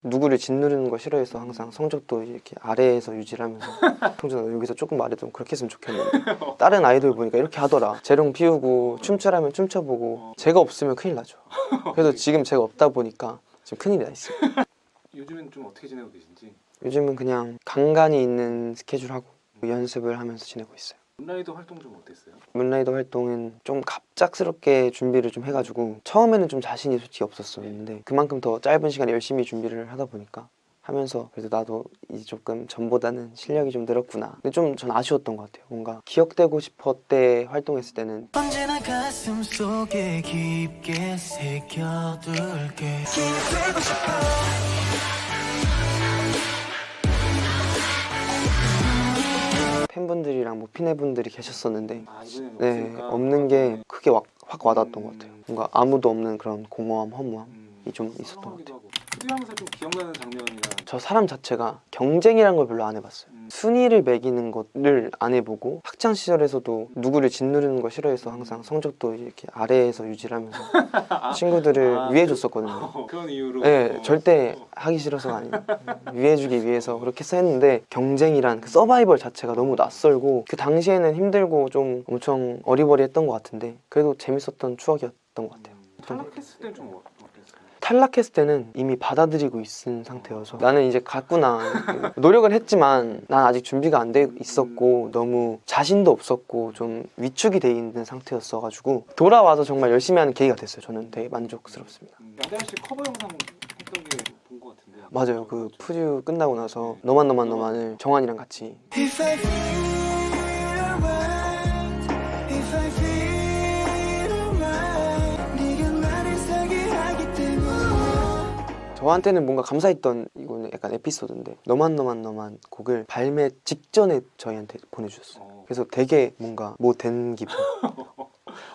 누구를 짓누르는 거 싫어해서 항상 성적도 이렇게 아래에서 유지를 하면서 성준아 여기서 조금 말해도 그렇게 했으면 좋겠는데 다른 아이돌 보니까 이렇게 하더라. 재롱 피우고 춤추라면 춤춰보고 제가 없으면 큰일 나죠. 그래서 지금 제가 없다 보니까 지금 큰일이 나 있어요. 요즘엔 좀 어떻게 지내고 계신지? 요즘은 그냥 간간히 있는 스케줄하고 연습을 하면서 지내고 있어요. 문라이더 활동 좀 어땠어요? 문라이더 활동은 좀 갑작스럽게 준비를 좀 해가지고 처음에는 좀 자신이 솔직히 없었었는데 그만큼 더 짧은 시간에 열심히 준비를 하다 보니까 하면서 그래도 나도 이제 조금 전보다는 실력이 좀 늘었구나. 근데 좀 전 아쉬웠던 것 같아요. 뭔가 기억되고 싶었대 활동했을 때는 언제나 가슴 속에 깊게 새겨둘게 기억되고 싶어. 팬분들이랑 뭐 피네분들이 계셨었는데 이번에는 네, 없으니까 없는 게 크게 확 와닿았던 것 같아요. 뭔가 아무도 없는 그런 공허함, 허무함이 좀 있었던 것 같아요. 푸듀하면서 좀 기억나는 장면이나 저 사람 자체가 경쟁이란 걸 별로 안 해봤어요. 순위를 매기는 것을 안 해보고 학창 시절에서도 누구를 짓누르는 거 싫어해서 항상 성적도 이렇게 아래에서 유지를 하면서 친구들을 위해줬었거든요. 그런 이유로 네, 절대 하기 싫어서가 아니에요. 위해주기 위해서 그렇게 해서 했는데 경쟁이란 그 서바이벌 자체가 너무 낯설고 그 당시에는 힘들고 좀 엄청 어리버리했던 것 같은데 그래도 재밌었던 추억이었던 것 같아요. 탈락했을 때는 좀 어땠어요? 탈락했을 때는 이미 받아들이고 있은 상태여서 나는 이제 갔구나. 노력은 했지만 난 아직 준비가 안 돼 있었고 너무 자신도 없었고 좀 위축이 돼 있는 상태였어가지고 돌아와서 정말 열심히 하는 계기가 됐어요. 저는 되게 만족스럽습니다. 양다현 씨 커버 영상 했던 게 본 것 같은데. 맞아요. 그 푸듀 끝나고 나서 너만을 정한이랑 같이 If I feel alright, if I feel alright, 네가 나를 살게 하기 때문에 저한테는 뭔가 감사했던 이거는 약간 에피소드인데 너만 곡을 발매 직전에 저희한테 보내주셨어요. 그래서 되게 뭔가 뭐 된 기분.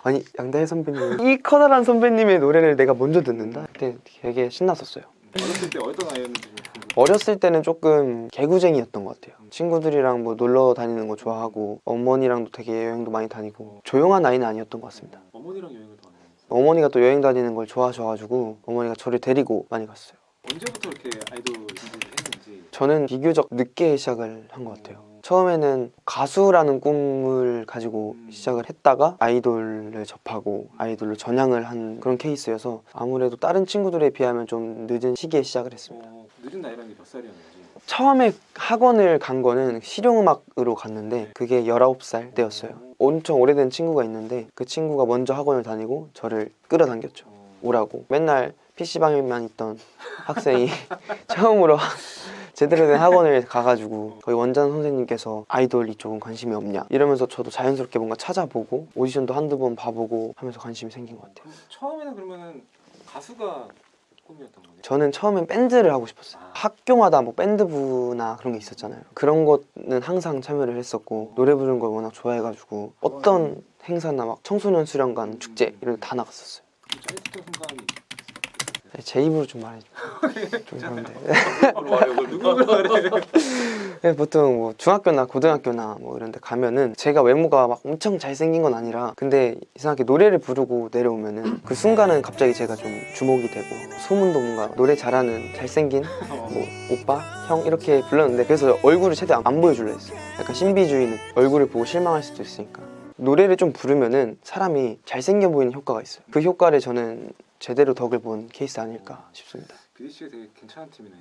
아니 양다혜 선배님 이 커다란 선배님의 노래를 내가 먼저 듣는다? 그때 되게 신났었어요. 어렸을 때 어떤 아이였는지 좀 궁금해요. 어렸을 때는 조금 개구쟁이였던 것 같아요. 친구들이랑 뭐 놀러 다니는 거 좋아하고 어머니랑도 되게 여행도 많이 다니고 조용한 아이는 아니었던 것 같습니다. 어머니랑 여행을 더 많이 했어요. 어머니가 또 여행 다니는 걸 좋아하셔가지고 어머니가 저를 데리고 많이 갔어요. 언제부터 이렇게 아이돌 준비를 했는지. 저는 비교적 늦게 시작을 한 것 같아요. 처음에는 가수라는 꿈을 가지고 시작을 했다가 아이돌을 접하고 아이돌로 전향을 한 그런 케이스여서 아무래도 다른 친구들에 비하면 좀 늦은 시기에 시작을 했습니다. 늦은 나이라는 게 몇 살이었는지. 처음에 학원을 간 거는 실용음악으로 갔는데 그게 19살 때였어요. 엄청 오래된 친구가 있는데 그 친구가 먼저 학원을 다니고 저를 끌어당겼죠. 오라고. 맨날 PC방에만 있던 학생이 처음으로 제대로 된 학원을 가가지고 거기 원장 선생님께서 아이돌 이쪽은 관심이 없냐 이러면서 저도 자연스럽게 뭔가 찾아보고 오디션도 한두 번 봐보고 하면서 관심이 생긴 것 같아요. 처음에는 그러면은 가수가 꿈이었던 거예요? 저는 처음엔 밴드를 하고 싶었어요. 학교마다 뭐 밴드부나 그런 게 있었잖아요. 그런 거는 항상 참여를 했었고 노래 부르는 걸 워낙 좋아해가지고 어떤 행사나 막 청소년 수련관 축제 이런 데 다 나갔었어요. 짜릿했던 순간이 제 입으로 좀 말해줘. 좀 그런데 누구라 그래? 보통 뭐 중학교나 고등학교나 뭐 이런 데 가면은 제가 외모가 막 엄청 잘생긴 건 아니라 근데 이상하게 노래를 부르고 내려오면은 그 순간은 갑자기 제가 좀 주목이 되고 소문도 뭔가 노래 잘하는 잘생긴 뭐 오빠, 형 이렇게 불렀는데 그래서 얼굴을 최대한 안 보여주려 했어요. 약간 신비주의는 얼굴을 보고 실망할 수도 있으니까 노래를 좀 부르면은 사람이 잘생겨 보이는 효과가 있어요. 그 효과를 저는 제대로 덕을 본 케이스 아닐까 싶습니다. 비디 씨가 되게 괜찮은 팀이네.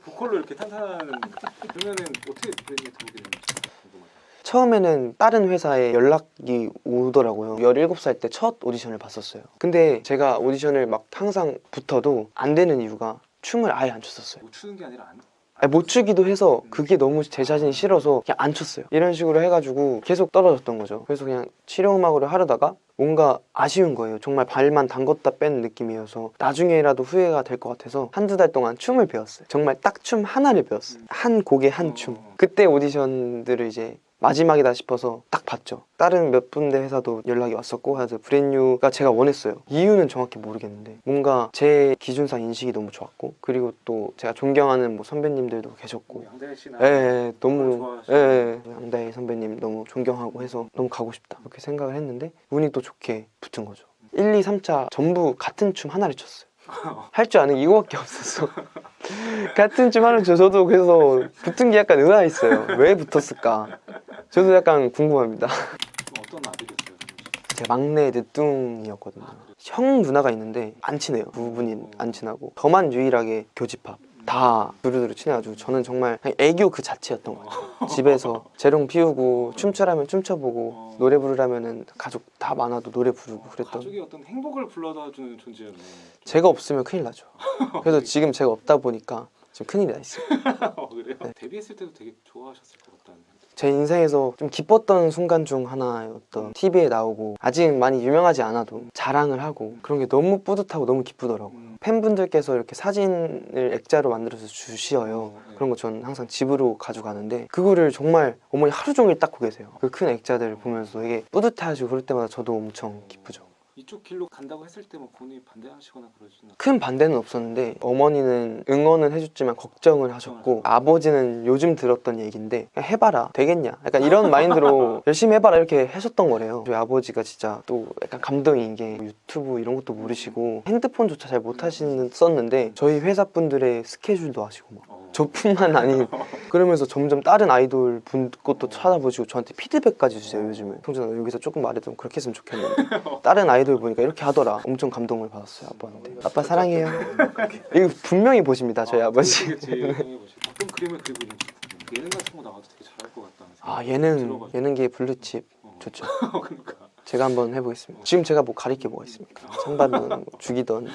보컬로 이렇게 탄탄한. 그러면은 어떻게 브레이크에 들어오게 됐는지 궁금하다. 처음에는 다른 회사에 연락이 오더라고요. 17살 때 첫 오디션을 봤었어요. 근데 제가 오디션을 막 항상 붙어도 안 되는 이유가 춤을 아예 안 췄었어요. 못 추는 게 아니라 안. 아니, 못 추기도 해서 그게 너무 제 자신이 싫어서 그냥 안 췄어요. 이런 식으로 해가지고 계속 떨어졌던 거죠. 그래서 그냥 실용음악으로 하려다가 뭔가 아쉬운 거예요. 정말 발만 담궜다 뺀 느낌이어서 나중에라도 후회가 될 것 같아서 한두 달 동안 춤을 배웠어요. 정말 딱 춤 하나를 배웠어요. 한 곡에 한 춤. 그때 오디션들을 이제 마지막이다 싶어서 딱 봤죠. 다른 몇 군데 회사도 연락이 왔었고 해서 브랜뉴가 제가 원했어요. 이유는 정확히 모르겠는데 뭔가 제 기준상 인식이 너무 좋았고 그리고 또 제가 존경하는 뭐 선배님들도 계셨고 양다혜 씨나. 너무 양다혜 선배님 너무 존경하고 해서 너무 가고 싶다 이렇게 생각을 했는데 운이 또 좋게 붙은 거죠. 1, 2, 3차 전부 같은 춤 하나를 췄어요. 할 줄 아는 게 이거밖에 없었어. 같은 춤 하는 저도 그래서 붙은 게 약간 의아했어요. 왜 붙었을까? 저도 약간 궁금합니다. 어떤 아들이었어요? 제 막내 늦둥이었거든요. 형 누나가 있는데 안 친해요. 두 분이 안 친하고 저만 유일하게 교집합. 다 두루두루 친해가지고 저는 정말 그냥 애교 그 자체였던 것 같아요. 집에서 재롱 피우고 춤추라면 춤춰보고 노래 부르라면은 가족 다 많아도 노래 부르고 그랬던. 가족이 어떤 행복을 불러다 주는 존재였네. 제가 없으면 큰일 나죠. 그래서 지금 제가 없다 보니까 지금 큰일이 나 있어요. 그래요? 네. 데뷔했을 때도 되게 좋아하셨을 것 같다는 생각. 제 인생에서 좀 기뻤던 순간 중 하나였던 TV에 나오고 아직 많이 유명하지 않아도 자랑을 하고 그런 게 너무 뿌듯하고 너무 기쁘더라고요. 팬분들께서 이렇게 사진을 액자로 만들어서 주시어요. 그런 거 저는 항상 집으로 가져가는데 그거를 정말 어머니 하루 종일 닦고 계세요. 그 큰 액자들을 보면서 되게 뿌듯해하시고 그럴 때마다 저도 엄청 기쁘죠. 이쪽 길로 간다고 했을 때 뭐 본인이 반대하시거나 그러지는 큰 반대는 없었는데 어머니는 응원은 해줬지만 걱정을 하셨고 아버지는 요즘 들었던 얘기인데 그냥 해봐라 되겠냐 약간 이런 마인드로 열심히 해봐라 이렇게 하셨던 거래요. 저희 아버지가 진짜 또 약간 감동인 게 유튜브 이런 것도 모르시고 핸드폰조차 잘 못 하셨는데 저희 회사 분들의 스케줄도 아시고 막 저뿐만 아닌 그러면서 점점 다른 아이돌 분 것도 찾아보시고 저한테 피드백까지 주세요. 요즘에 성준아 여기서 조금 말해도 그렇게 했으면 좋겠는데 다른 아이돌 보니까 이렇게 하더라. 엄청 감동을 받았어요. 아빠한테. 아빠 사랑해요. 이거 분명히 보십니다. 저희 아버지. 어떤 그림을 그리고 있는지 예능 같은 거 나와도 되게 잘할 것 같다는 생각. 아 예능계 블루칩 좋죠. 그러니까. 제가 한번 해보겠습니다. 지금 제가 뭐 가릴 게 뭐가 있습니까? 상 받든 뭐 주기든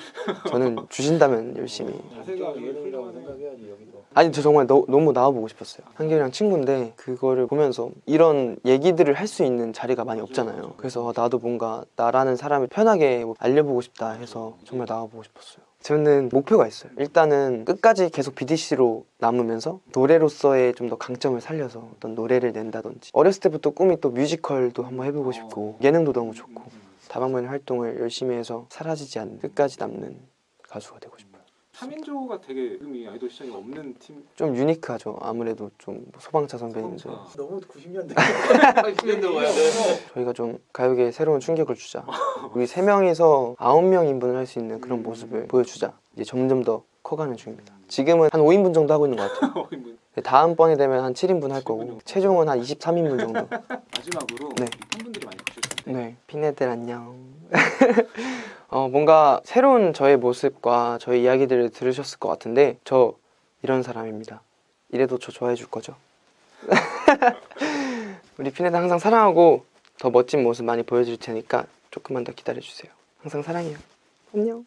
저는 주신다면 열심히. 자세가 예능이라고 생각해야지 여기도. 아니 저 정말 너무 나와보고 싶었어요. 한결이랑 친구인데 그거를 보면서 이런 얘기들을 할 수 있는 자리가 많이 없잖아요. 그래서 나도 뭔가 나라는 사람을 편하게 뭐 알려보고 싶다 해서 정말 나와보고 싶었어요. 저는 목표가 있어요. 일단은 끝까지 계속 BDC로 남으면서 노래로서의 좀 더 강점을 살려서 어떤 노래를 낸다든지 어렸을 때부터 꿈이 또 뮤지컬도 한번 해보고 싶고 예능도 너무 좋고 다방면 활동을 열심히 해서 사라지지 않는 끝까지 남는 가수가 되고 싶어요. 3인조가 되게 이름이 아이돌 시장에 없는 팀. 좀 유니크하죠. 아무래도 좀 소방차 선배님들 너무 90년대. 80년대 와야 돼. 저희가 좀 가요계에 새로운 충격을 주자. 우리 3명이서 9명 인분을 할 수 있는 그런 모습을 보여주자. 이제 점점 더 커가는 중입니다. 지금은 한 5인분 정도 하고 있는 것 같아요. 다음번에 되면 한 7인분 할 거고 최종은 한 23인분 정도. 마지막으로 네. 팬분들이 많이 보실 텐데. 네, 피네들 안녕. 뭔가 새로운 저의 모습과 저의 이야기들을 들으셨을 것 같은데 저 이런 사람입니다. 이래도 저 좋아해 줄 거죠? 우리 피네들 항상 사랑하고 더 멋진 모습 많이 보여줄 테니까 조금만 더 기다려주세요. 항상 사랑해요. 안녕.